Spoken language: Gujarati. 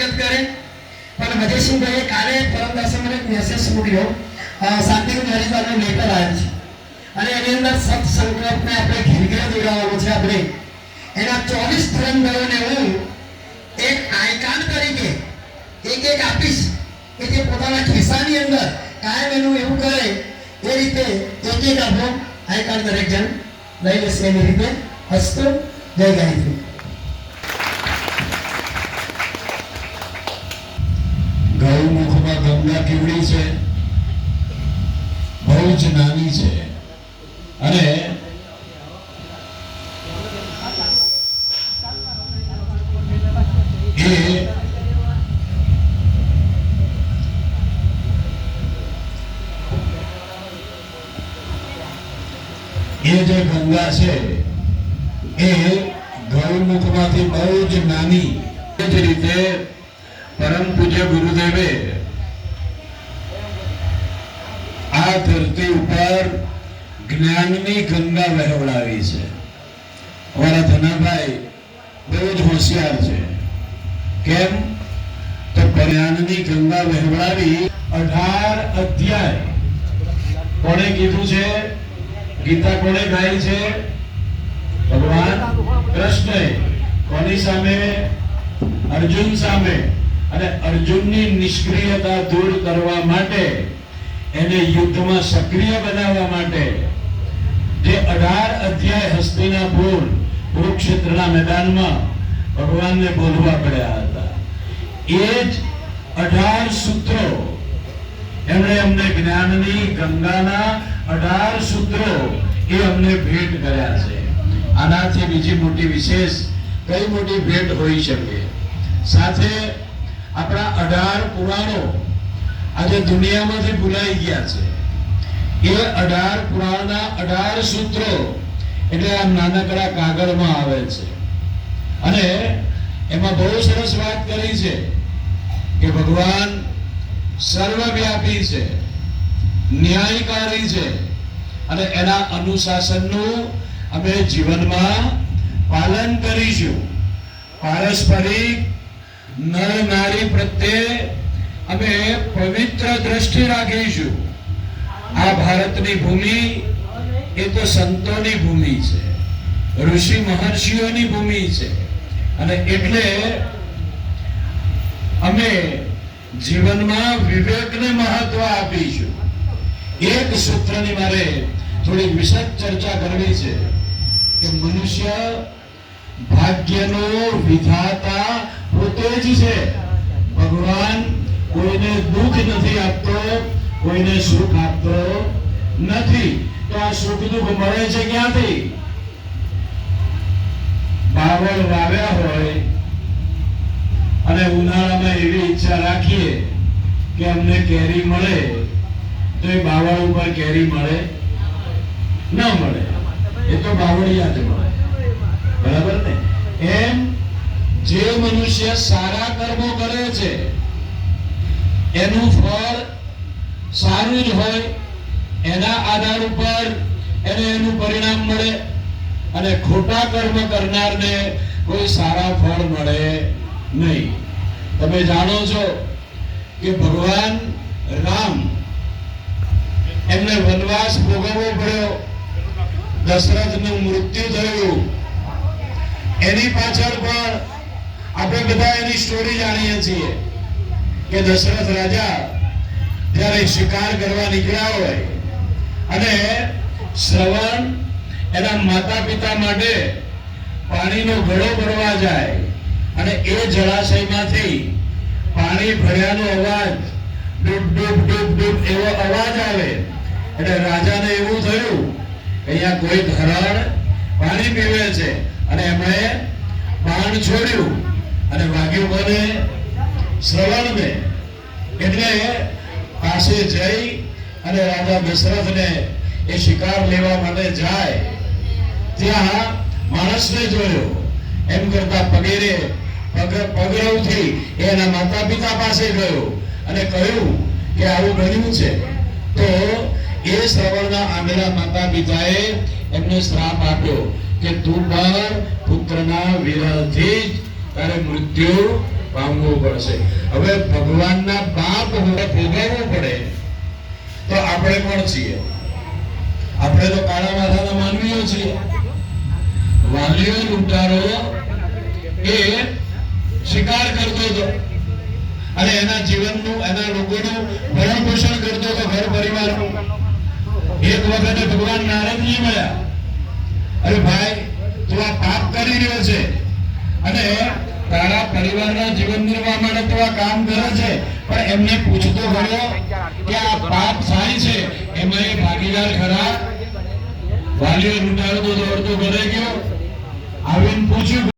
સ્વાગત કરે. પણ મજેશભાઈએ કાલે પરમદાસે મને મેસેજ મોકલ્યો, શાંતિગુણ હરિદ્વારનો લેટર આવ્યો છે અને એની અંદર સત સંકલ્પને આપણે ઘેર ઘેર દોડાવવાનો છે. આપણે એના 24 ધર્મદળોને હું એક આઈકાન તરીકે એક આપીશ કે જે પોતાના ખિસ્સાની અંદર કાયમ એનું એવું કરે એ રીતે એક આપણો આઈકાન દરેક જણ લઈ લેશે. એની રીતે અસ્તુ. જય ગાયત્રી. ગૌમુખમાં ગંગા કેવડી છે, બહુ જ નાની છે અને એ જે ગંગા છે એ ગૌમુખમાંથી બહુ જ નાની. એ જ રીતે પરમ પૂજ્ય ગુરુદેવે આ ધરતી ઉપર જ્ઞાનની ગંગા વહેવડાવી છે. અમારા ધનાભાઈ બહુ જ હોશિયાર છે. કેમ તો જ્ઞાનની ગંગા વહેવડાવી 18 અધ્યાય કોણે કીધું છે? ગીતા કોણે ગાઈ છે? ભગવાન કૃષ્ણએ. કોની સામે? અર્જુન સામે. અને અર્જુનની નિષ્ક્રિયતા દૂર કરવા માટે, એને યુદ્ધમાં સક્રિય બનાવવા માટે જે 18 અધ્યાય હસ્તિનાપુર કુરુક્ષેત્રના મેદાનમાં ભગવાનને બોલવા પડ્યા હતા, એ જ 18 સૂત્રો એમણે અમને જ્ઞાનની ગંગાના 18 સૂત્રો એ અમને ભેટ કર્યા છે. આનાથી બીજી મોટી વિશેષ કઈ મોટી ભેટ હોઈ શકે? સાથે આપણા 18 પુરાણો આજે દુનિયામાંથી ભૂલાઈ ગયા છે. એ 18 પુરાણના 18 સૂત્રો એટલે આ નાનકડા કાગળમાં આવે છે અને એમાં બહુ સરસ વાત કરી છે કે ભગવાન સર્વવ્યાપી છે, ન્યાયકારી છે અને એના અનુશાસનનું અમે જીવનમાં પાલન કરીશું. પારસ્પરિક નર નારી પ્રત્યે અમે પવિત્ર દ્રષ્ટિ રાખીશું. આ ભારતની ભૂમિ એ તો સંતોની ભૂમિ છે, ઋષિ મહર્ષિઓની ભૂમિ છે અને એટલે અમે જીવનમાં વિવેકને મહત્વ આપીશું. એક સૂત્રની મારે થોડી વિશદ ચર્ચા કરવી છે કે મનુષ્ય ભાગ્યનો વિધાતા પોતે જ છે. ભગવાન કોઈને દુઃખ નથી આપતો, કોઈને સુખ આપતો નથી. તો આ સુખ દુઃખ મળે છે ક્યાંથી? બાવળ વાવ્યા હોય અને ઉનાળામાં એવી ઈચ્છા રાખીએ કે અમને કેરી મળે, તો એ બાવળ ઉપર કેરી મળે? ન મળે. એ તો બાવળિયા જ મળે. બરાબર ને? એમ જે મનુષ્ય સારા કર્મો કરે છે એનું ફળ સારું જ હોય. એના આધાર ઉપર એને એનું પરિણામ મળે અને ખોટા કર્મ કરનારને કોઈ સારા ફળ મળે નહીં. તમે જાણો છો કે ભગવાન રામ એમને વનવાસ ભોગવવો પડ્યો, દશરથનું મૃત્યુ થયું. એની પાછળ પણ આપણે બધા એની સ્ટોરી જાણીએ છીએ કે દશરથ રાજા જ્યારે શિકાર કરવા નીકળ્યા હોય અને શ્રવણ એના માતા પિતા માટે પાણીનો ઘડો ભરવા જાય અને એ જળાશયમાંથી પાણી ભર્યાનો અવાજ ડૂબ ડૂબ ડૂબ ડૂબ એવો અવાજ આવે એટલે રાજાને એવું થયું કે અહીંયા કોઈ ધરણ પાણી પીવે છે અને એમણે બાણ છોડ્યું અને વાગ્યું કોને? શ્રવણને. એટલે પાસે જઈ અને રાજા દશરથને એ શિકાર લેવા માટે જાય ત્યાં માણસને જોયો. એમ કરતા પગરવથી એના માતા પિતા પાસે ગયો અને કહ્યું કે આવું બન્યું છે. તો એ શ્રવણના આંધળા માતા પિતાએ એમને શ્રાપ આપ્યો કે તું પણ પુત્રના વિરહથી તારે મૃત્યુ પામવું પડશે. હવે ભગવાનના પાપ ભોગવવું પડે તો આપણે કોણ છીએ? આપણે તો કાળા માથાના માનવીઓ છીએ. વાલીઓ લૂંટારો એ શિકાર કરતો હતો અને એના જીવનનું, એના લોકોનું ભરણ પોષણ કરતો હતો, ઘર પરિવારનું. એક વખતે ભગવાન નારદજી મળ્યા. અરે ભાઈ, તું આ પાપ કરી રહ્યો છે અને તારા પરિવારના જીવન નિર્વાહ માટે તું આ કામ કરે છે, પણ એમને પૂછતો ખરો કે આ પાપ થાય છે એમાં એ ભાગીદાર ખરા? વાલીઓ લૂંટારો તો દોડતો ઘરે ગયો, આવીને પૂછ્યું